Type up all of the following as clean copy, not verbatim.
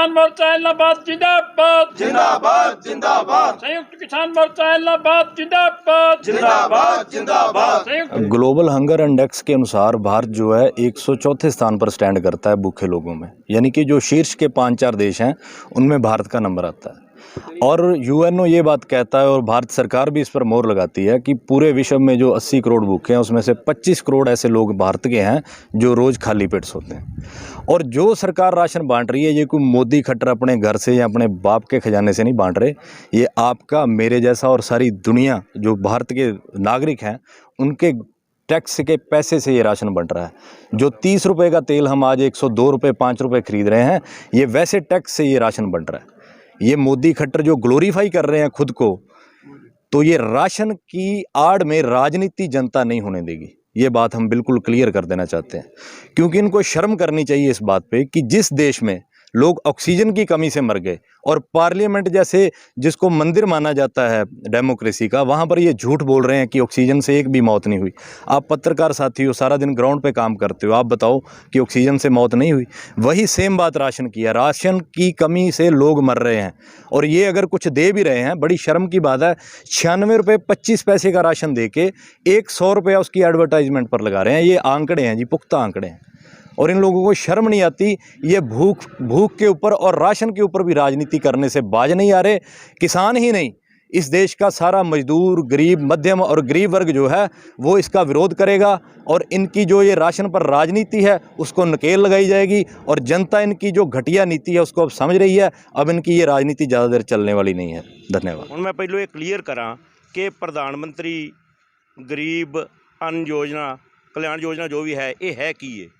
किसान मोर्चा इलाहाबाद जिंदाबाद जिंदाबाद जिंदाबाद। संयुक्त किसान मोर्चा इलाहाबाद जिंदाबाद जिंदाबाद जिंदाबाद। संयुक्त ग्लोबल हंगर इंडेक्स के अनुसार भारत जो है 104 स्थान पर स्टैंड करता है भूखे लोगों में, यानी कि जो शीर्ष के 5-4 देश हैं उनमें भारत का नंबर आता है। और यूएनओ ये बात कहता है और भारत सरकार भी इस पर मोहर लगाती है कि पूरे विश्व में जो 80 करोड़ भूखे हैं उसमें से 25 करोड़ ऐसे लोग भारत के हैं जो रोज़ खाली पेट सोते हैं। और जो सरकार राशन बांट रही है ये कोई मोदी खट्टर अपने घर से या अपने बाप के खजाने से नहीं बांट रहे, ये आपका मेरे जैसा और सारी दुनिया जो भारत के नागरिक हैं उनके टैक्स के पैसे से ये राशन बंट रहा है। जो 30 रुपये का तेल हम आज 102 रुपये 5 रुपये खरीद रहे हैं, ये वैसे टैक्स से ये राशन बंट रहा है। ये मोदी खट्टर जो ग्लोरीफाई कर रहे हैं खुद को, तो ये राशन की आड़ में राजनीति जनता नहीं होने देगी। ये बात हम बिल्कुल क्लियर कर देना चाहते हैं, क्योंकि इनको शर्म करनी चाहिए इस बात पे कि जिस देश में लोग ऑक्सीजन की कमी से मर गए और पार्लियामेंट जैसे जिसको मंदिर माना जाता है डेमोक्रेसी का, वहाँ पर ये झूठ बोल रहे हैं कि ऑक्सीजन से एक भी मौत नहीं हुई। आप पत्रकार साथी हो, सारा दिन ग्राउंड पे काम करते हो, आप बताओ कि ऑक्सीजन से मौत नहीं हुई। वही सेम बात राशन की है, राशन की कमी से लोग मर रहे हैं। और ये अगर कुछ दे भी रहे हैं, बड़ी शर्म की बात है, 96 रुपये 25 पैसे का राशन दे के 100 रुपया उसकी एडवर्टाइजमेंट पर लगा रहे हैं। ये आंकड़े हैं जी, पुख्ता आंकड़े हैं। और इन लोगों को शर्म नहीं आती, ये भूख के ऊपर और राशन के ऊपर भी राजनीति करने से बाज नहीं आ रहे। किसान ही नहीं, इस देश का सारा मजदूर, गरीब, मध्यम और गरीब वर्ग जो है वो इसका विरोध करेगा। और इनकी जो ये राशन पर राजनीति है उसको नकेल लगाई जाएगी। और जनता इनकी जो घटिया नीति है उसको अब समझ रही है। अब इनकी ये राजनीति ज़्यादा देर चलने वाली नहीं है। धन्यवाद। ਹੁਣ मैं पहले ये क्लीयर करा कि प्रधानमंत्री गरीब अन्न योजना, कल्याण योजना जो भी है की है।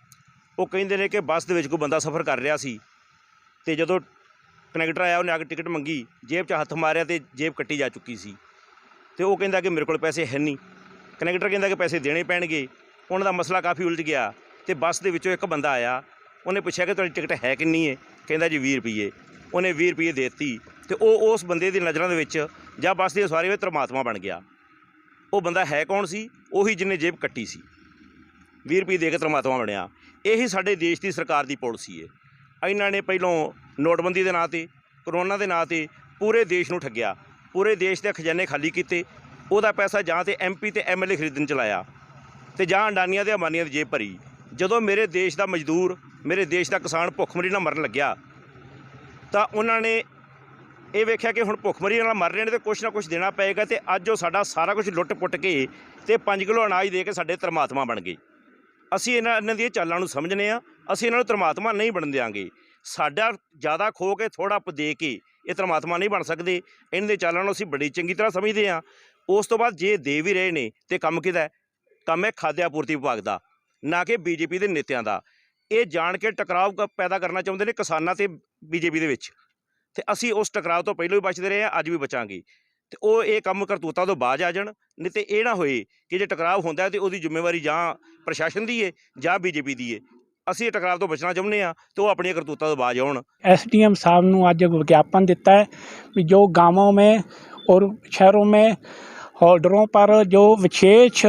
ਉਹ ਕਹਿੰਦੇ ਨੇ ਕਿ ਬੱਸ ਦੇ ਵਿੱਚ ਕੋਈ ਬੰਦਾ ਸਫ਼ਰ ਕਰ ਰਿਹਾ ਸੀ ਤੇ ਜਦੋਂ ਕਨੈਕਟਰ ਆਇਆ ਉਹਨੇ ਆ ਕੇ ਟਿਕਟ ਮੰਗੀ, ਜੇਬ 'ਚ ਹੱਥ ਮਾਰਿਆ ਤੇ ਜੇਬ ਕੱਟੀ ਜਾ ਚੁੱਕੀ ਸੀ ਤੇ ਉਹ ਕਹਿੰਦਾ ਕਿ ਮੇਰੇ ਕੋਲ ਪੈਸੇ ਹੈ ਨਹੀਂ। ਕਨੈਕਟਰ ਕਹਿੰਦਾ ਕਿ ਪੈਸੇ ਦੇਣੇ ਪੈਣਗੇ। ਉਹਨਾਂ ਦਾ ਮਸਲਾ ਕਾਫੀ ਉਲਝ ਗਿਆ ਤੇ ਬੱਸ ਦੇ ਵਿੱਚੋਂ ਇੱਕ ਬੰਦਾ ਆਇਆ, ਉਹਨੇ ਪੁੱਛਿਆ ਕਿ ਤੁਹਾਡੀ ਟਿਕਟ ਹੈ ਕਿੰਨੀ ਹੈ? ਕਹਿੰਦਾ ਜੀ 20 ਰੁਪਏ। ਉਹਨੇ 20 ਰੁਪਏ ਦੇ ਦਿੱਤੀ ਤੇ ਉਹ ਉਸ ਬੰਦੇ ਦੀ ਨਜ਼ਰਾਂ ਦੇ ਵਿੱਚ ਜਾਂ ਬੱਸ ਦੀ ਸਵਾਰੀ ਵਿੱਚ ਧਰਮਾਤਮਾ ਬਣ ਗਿਆ। ਉਹ ਬੰਦਾ ਹੈ ਕੌਣ ਸੀ? ਉਹੀ ਜਿਹਨੇ ਜੇਬ ਕੱਟੀ ਸੀ, 20 ਰੁਪਏ ਦੇ ਕੇ ਧਰਮਾਤਮਾ ਬਣਿਆ। ਇਹੀ ਸਾਡੇ ਦੇਸ਼ ਦੀ ਸਰਕਾਰ ਦੀ ਪਾਲਿਸੀ ਹੈ। ਇਹਨਾਂ ਨੇ ਪਹਿਲੋਂ ਨੋਟਬੰਦੀ ਦੇ ਨਾਂ 'ਤੇ, ਕਰੋਨਾ ਦੇ ਨਾਂ 'ਤੇ ਪੂਰੇ ਦੇਸ਼ ਨੂੰ ਠੱਗਿਆ, ਪੂਰੇ ਦੇਸ਼ ਦੇ ਖਜ਼ਾਨੇ ਖਾਲੀ ਕੀਤੇ। ਉਹਦਾ ਪੈਸਾ ਜਾਂ ਤਾਂ MP ਤੇ MLA ਖਰੀਦਣ 'ਚ ਲਾਇਆ ਅਤੇ ਜਾਂ ਅਡਾਨੀਆਂ ਦੇ ਅੰਬਾਨੀਆਂ ਦੀ ਜੇਬ ਭਰੀ। ਜਦੋਂ ਮੇਰੇ ਦੇਸ਼ ਦਾ ਮਜ਼ਦੂਰ, ਮੇਰੇ ਦੇਸ਼ ਦਾ ਕਿਸਾਨ ਭੁੱਖਮਰੀ ਨਾਲ ਮਰਨ ਲੱਗਿਆ ਤਾਂ ਉਹਨਾਂ ਨੇ ਇਹ ਵੇਖਿਆ ਕਿ ਹੁਣ ਭੁੱਖਮਰੀ ਨਾਲ ਮਰ ਰਹੇ ਨੇ ਅਤੇ ਕੁਛ ਨਾ ਕੁਛ ਦੇਣਾ ਪਏਗਾ। ਅਤੇ ਅੱਜ ਉਹ ਸਾਡਾ ਸਾਰਾ ਕੁਛ ਲੁੱਟ ਪੁੱਟ ਕੇ ਅਤੇ 5 ਕਿਲੋ ਅਨਾਜ ਦੇ ਕੇ ਸਾਡੇ ਧਰਮਾਤਮਾ ਬਣ ਗਏ। ਅਸੀਂ ਇਹਨਾਂ ਦੀਆਂ ਚਾਲਾਂ ਨੂੰ ਸਮਝਦੇ ਹਾਂ। ਅਸੀਂ ਇਹਨਾਂ ਨੂੰ ਧਰਮਾਤਮਾ ਨਹੀਂ ਬਣਨ ਦਿਆਂਗੇ। ਸਾਡਾ ਜ਼ਿਆਦਾ ਖੋ ਕੇ ਥੋੜ੍ਹਾ ਦੇ ਕੇ ਇਹ ਧਰਮਾਤਮਾ ਨਹੀਂ ਬਣ ਸਕਦੇ। ਇਹਨਾਂ ਦੇ ਚਾਲਾਂ ਨੂੰ ਅਸੀਂ ਬੜੀ ਚੰਗੀ ਤਰ੍ਹਾਂ ਸਮਝਦੇ ਹਾਂ। ਉਸ ਤੋਂ ਬਾਅਦ ਜੇ ਦੇ ਵੀ ਰਹੇ ਨੇ ਤਾਂ ਕੰਮ ਕਿਹਦਾ ਹੈ? ਕੰਮ ਹੈ ਖਾਦਿ ਆਪੂਰਤੀ ਵਿਭਾਗ ਦਾ, ਨਾ ਕਿ BJP ਦੇ ਨੇਤਿਆਂ ਦਾ। ਇਹ ਜਾਣ ਕੇ ਟਕਰਾਅ ਪੈਦਾ ਕਰਨਾ ਚਾਹੁੰਦੇ ਨੇ ਕਿਸਾਨਾਂ ਅਤੇ BJP ਦੇ ਵਿੱਚ, ਅਤੇ ਅਸੀਂ ਉਸ ਟਕਰਾਅ ਤੋਂ ਪਹਿਲਾਂ ਵੀ ਬਚਦੇ ਰਹੇ ਹਾਂ, ਅੱਜ ਵੀ ਬਚਾਂਗੇ। ਅਤੇ ਉਹ ਇਹ ਕੰਮ ਕਰਤੂਤਾਂ ਤੋਂ ਬਾਜ਼ ਆ ਜਾਣ, ਨਹੀਂ ਤਾਂ ਇਹ ਨਾ ਹੋਏ ਕਿ ਜੇ ਟਕਰਾਅ ਹੁੰਦਾ ਤਾਂ ਉਹਦੀ ਜ਼ਿੰਮੇਵਾਰੀ ਜਾਂ ਪ੍ਰਸ਼ਾਸਨ ਦੀ ਹੈ ਜਾਂ BJP ਦੀ ਹੈ। ਅਸੀਂ ਟਕਰਾਅ ਤੋਂ ਬਚਣਾ ਚਾਹੁੰਦੇ ਹਾਂ ਅਤੇ ਉਹ ਆਪਣੀਆਂ ਕਰਤੂਤਾਂ ਤੋਂ ਬਾਜ਼ ਆਉਣ। SDM साहब ने आज विज्ञापन दिता है कि जो गाँवों में और शहरों में होल्डरों पर जो विशेष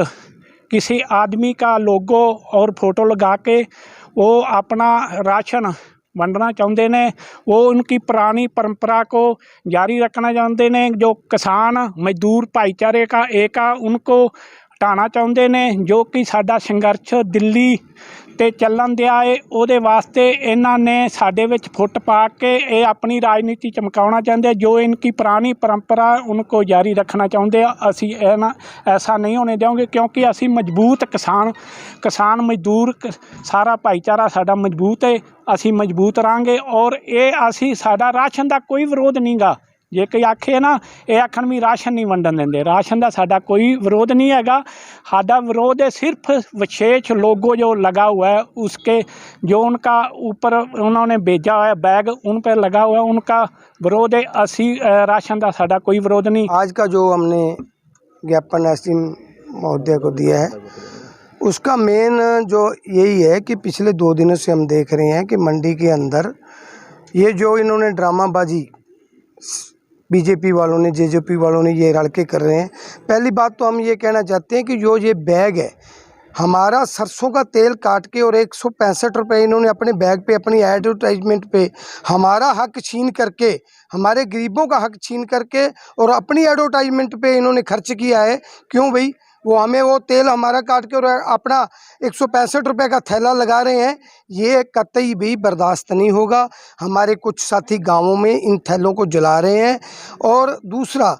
किसी आदमी का लोगो और फोटो लगा के वो अपना राशन वंडना चाहते ने, वो उनकी पुरानी परंपरा को जारी रखना चाहते ने। जो किसान मजदूर भाईचारे का एक उनको हटाना चाहते ने, जो कि साडा संघर्ष दिल्ली ते ਚੱਲਣ ਦਿਆ ਹੈ। ਉਹਦੇ ਵਾਸਤੇ ਇਹਨਾਂ ਨੇ ਸਾਡੇ ਵਿੱਚ ਫੁੱਟ ਪਾ ਕੇ ਇਹ ਆਪਣੀ ਰਾਜਨੀਤੀ ਚਮਕਾਉਣਾ ਚਾਹੁੰਦੇ। ਜੋ ਇਨकी पुरानी परंपरा उनको जारी रखना चाहते हैं। असी ऐसा नहीं होने देंगे, क्योंकि असी मजबूत किसान मजदूर सारा भाईचारा साडा मजबूत है। असी मजबूत रहांगे और ये असी साडा राशन का कोई विरोध नहीं गा। जे कोई आखे ना ये आखन भी राशन नहीं वंडन देंगे, राशन का साडा कोई विरोध नहीं हैगा। साडा विरोध है सिर्फ विशेष लोगो जो लगा हुआ है उसके, जो उनका ऊपर उन्होंने भेजा हुआ है बैग उन पर लगा हुआ है, उनका विरोध है। असी राशन का साडा कोई विरोध नहीं। आज का जो हमने ज्ञापन SDM महोदय को दिया है उसका मेन जो यही है कि पिछले 2 दिनों से हम देख रहे हैं कि मंडी के अंदर ये जो इन्होंने ड्रामाबाजी BJP वालों ने, JJP वालों ने ये लड़के कर रहे हैं। पहली बात तो हम ये कहना चाहते हैं कि जो ये बैग है हमारा सरसों का तेल काट के और 165 रुपये इन्होंने अपने बैग पे अपनी एडवर्टाइजमेंट पे हमारा हक छीन करके, हमारे गरीबों का हक छीन करके और अपनी एडवर्टाइजमेंट पे इन्होंने खर्च किया है। क्यों भाई? वो हमें वो तेल हमारा काट के और अपना 165 रुपये का थैला लगा रहे हैं। ये कतई भी बर्दाश्त नहीं होगा। हमारे कुछ साथी गाँवों में इन थैलों को जला रहे हैं। और दूसरा,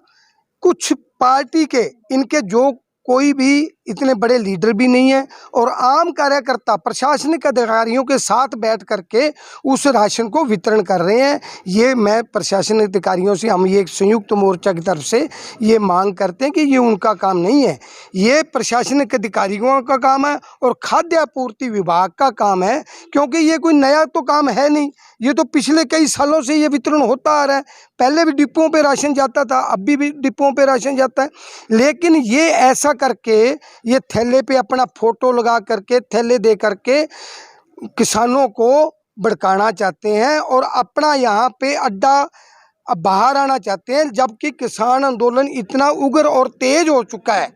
कुछ पार्टी के इनके जो कोई भी इतने बड़े लीडर भी नहीं है और आम कार्यकर्ता प्रशासनिक अधिकारियों के साथ बैठ करके उस राशन को वितरण कर रहे हैं। ये मैं प्रशासनिक अधिकारियों से, हम ये संयुक्त मोर्चा की तरफ से ये मांग करते हैं कि ये उनका काम नहीं है, ये प्रशासनिक अधिकारियों का काम है और खाद्य आपूर्ति विभाग का काम है। क्योंकि ये कोई नया तो काम है नहीं, ये तो पिछले कई सालों से ये वितरण होता आ रहा है। पहले भी डिपुओं पे राशन जाता था, अभी भी डिपुओं पे राशन जाता है। लेकिन ये ऐसा करके, ये थैले पे अपना फोटो लगा करके, थैले दे करके किसानों को भड़काना चाहते हैं और अपना यहाँ पे अड्डा बाहर आना चाहते हैं। जबकि किसान आंदोलन इतना उग्र और तेज हो चुका है,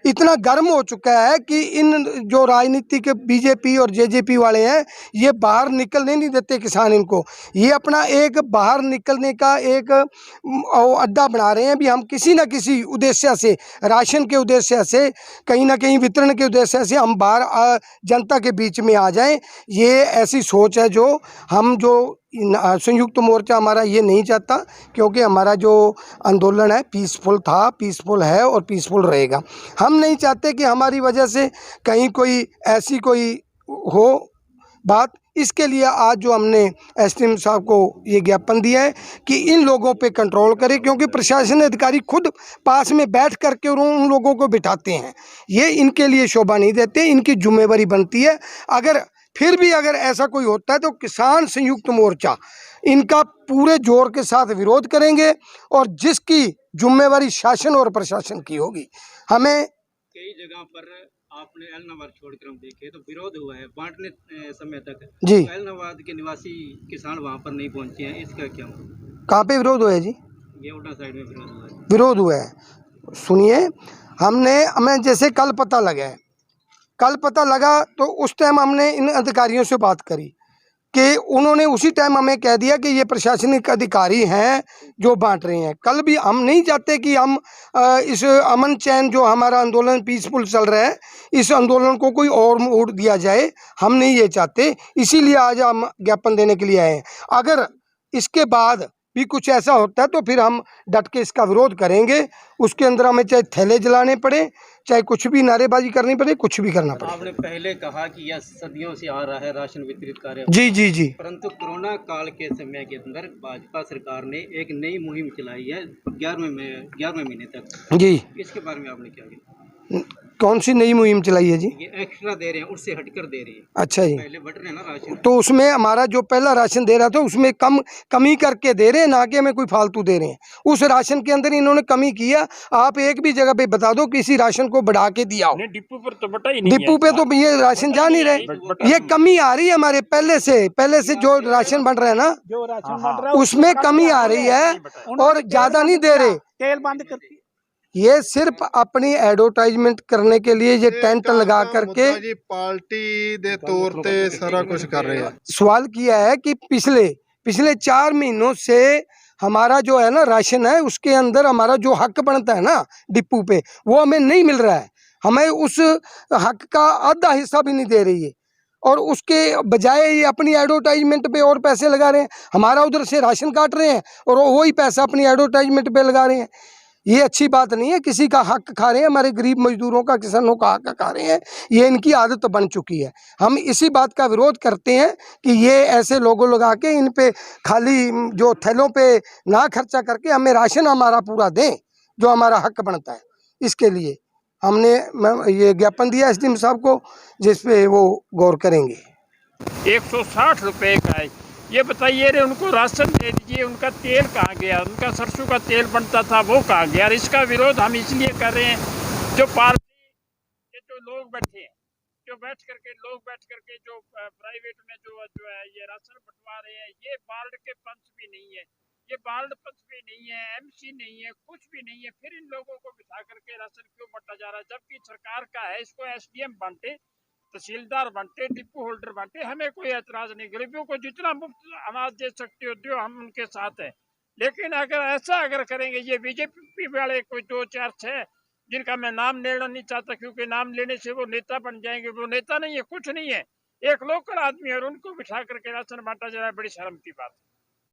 इतना गर्म हो चुका है कि इन जो राजनीतिक बीजेपी और जेजेपी वाले हैं, ये बाहर निकलने नहीं देते किसान इनको। ये अपना एक बाहर निकलने का एक अड्डा बना रहे हैं। भी हम किसी न किसी उद्देश्य से, राशन के उद्देश्य से, कहीं ना कहीं वितरण के उद्देश्य से हम बाहर जनता के बीच में आ जाएं। ये ऐसी सोच है जो हम, जो संयुक्त मोर्चा हमारा ये नहीं चाहता। क्योंकि हमारा जो आंदोलन है पीसफुल था, पीसफुल है और पीसफुल रहेगा। हम नहीं चाहते कि हमारी वजह से कहीं कोई ऐसी कोई हो बात। इसके लिए आज जो हमने एसडीएम साहब को ये ज्ञापन दिया है कि इन लोगों पे कंट्रोल करें। क्योंकि प्रशासन अधिकारी खुद पास में बैठ करके और उन लोगों को बिठाते हैं, ये इनके लिए शोभा नहीं देते। इनकी जिम्मेवारी बनती है। अगर फिर भी अगर ऐसा कोई होता है तो किसान संयुक्त मोर्चा इनका पूरे जोर के साथ विरोध करेंगे और जिसकी जिम्मेवारी शासन और प्रशासन की होगी। हमें कई जगह पर आपने एलनाबाद छोड़कर हम देखे तो विरोध हुआ है बांटने समय तक जी। एलनाबाद के निवासी किसान वहां पर नहीं पहुंचे हैं, इसका क्या? कहाँ पे विरोध हुआ है जी? ये उल्टा साइड में विरोध हुआ है। विरोध हुआ है, सुनिए। हमें जैसे कल पता लगा तो उस टाइम हमने इन अधिकारियों से बात करी कि उन्होंने उसी टाइम हमें कह दिया कि ये प्रशासनिक अधिकारी हैं जो बांट रहे हैं। कल भी हम नहीं चाहते कि हम इस अमन चैन जो हमारा आंदोलन पीसफुल चल रहा है, इस आंदोलन को कोई और मोड़ दिया जाए, हम नहीं ये चाहते। इसीलिए आज हम ज्ञापन देने के लिए आए हैं। अगर इसके बाद भी कुछ ऐसा होता है तो फिर हम डट के इसका विरोध करेंगे। उसके अंदर हमें चाहे थैले जलाने पड़े, चाहे कुछ भी नारेबाजी करनी पड़े, कुछ भी करना पड़े। आपने पहले कहा कि यह सदियों से आ रहा है राशन वितरित कार्य, जी जी जी। परंतु कोरोना काल के समय के अंदर भाजपा सरकार ने एक नई मुहिम चलाई है 11वें महीने तक। जी। इसके बारे में आपने क्या किया? कौन सी नई मुहिम चलाई है जी? ये एक्स्ट्रा दे रहे हैं, उससे हटकर दे रही है। अच्छा जी। पहले बट रहे ना राशन, तो उसमें हमारा जो पहला राशन दे रहा था उसमें कमी करके दे रहे हैं, ना कि हमें कोई फालतू दे रहे हैं। उस राशन के अंदर इन्होंने कमी किया। आप एक भी जगह पे बता दो किसी राशन को बढ़ा के दिया हो। डिपो पर तो बटा ही नहीं डिपो पे तो ये राशन जा नहीं रहे। ये कमी आ रही है हमारे पहले से जो राशन बन रहा है ना, जो राशन बन रहा है उसमें कमी आ रही है और ज्यादा नहीं दे रहे। तेल बंद करके ये सिर्फ अपनी एडवर्टाइजमेंट करने के लिए ये टेंट लगा करके जी पार्टी दे तौर ते सारा कुछ कर रहे हैं। सवाल किया है कि पिछले 4 महीनों से हमारा जो है ना राशन है, उसके अंदर हमारा जो हक बनता है ना डिपू पे, वो हमें नहीं मिल रहा है। हमें उस हक का आधा हिस्सा भी नहीं दे रही है और उसके बजाय ये अपनी एडवर्टाइजमेंट पे और पैसे लगा रहे हैं। हमारा उधर से राशन काट रहे हैं और वही पैसा अपनी एडवर्टाइजमेंट पे लगा रहे हैं। ये अच्छी बात नहीं है। किसी का हक खा रहे हैं, हमारे गरीब मजदूरों का, किसानों का हक खा रहे हैं। ये इनकी आदत बन चुकी है। हम इसी बात का विरोध करते हैं कि ये ऐसे लोगों लगा के इन पे खाली जो थैलों पे ना खर्चा करके हमें राशन हमारा पूरा दें जो हमारा हक बनता है। इसके लिए हमने ये ज्ञापन दिया एसडीएम साहब को, जिस पे वो गौर करेंगे। 160 रुपए का है। ये बताइए रे, उनको राशन दे दीजिए, उनका तेल कहाँ गया? उनका सरसों का तेल बनता था वो कहाँ गया? और इसका विरोध हम इसलिए कर रहे हैं, जो पार्टी के जो लोग बैठे हैं, जो बैठ करके जो प्राइवेट में जो है ये राशन बंटवा रहे हैं, ये वार्ड के पंच भी नहीं है, ये वार्ड पक्ष भी नहीं है, एमसी नहीं है, कुछ भी नहीं है, फिर इन लोगों को बिठा करके राशन क्यों बांटा जा रहा है? जबकि सरकार का है, इसको एसडीएम बांटे, तहसीलदार बांटे, डिपो होल्डर बांटे, हमें कोई एतराज नहीं। गरीबों को जितना मुफ्त अनाज दे सकते हो दो, हम उनके साथ हैं। लेकिन अगर ऐसा करेंगे, ये बीजेपी वाले कोई 2 4 6 जिनका मैं नाम लेना नहीं चाहता, क्योंकि नाम लेने से वो नेता बन जाएंगे, वो नेता नहीं है, कुछ नहीं है, एक लोकल आदमी है, और उनको बिठा करके राशन बांटा जा रहा है, बड़ी शर्म की बात है।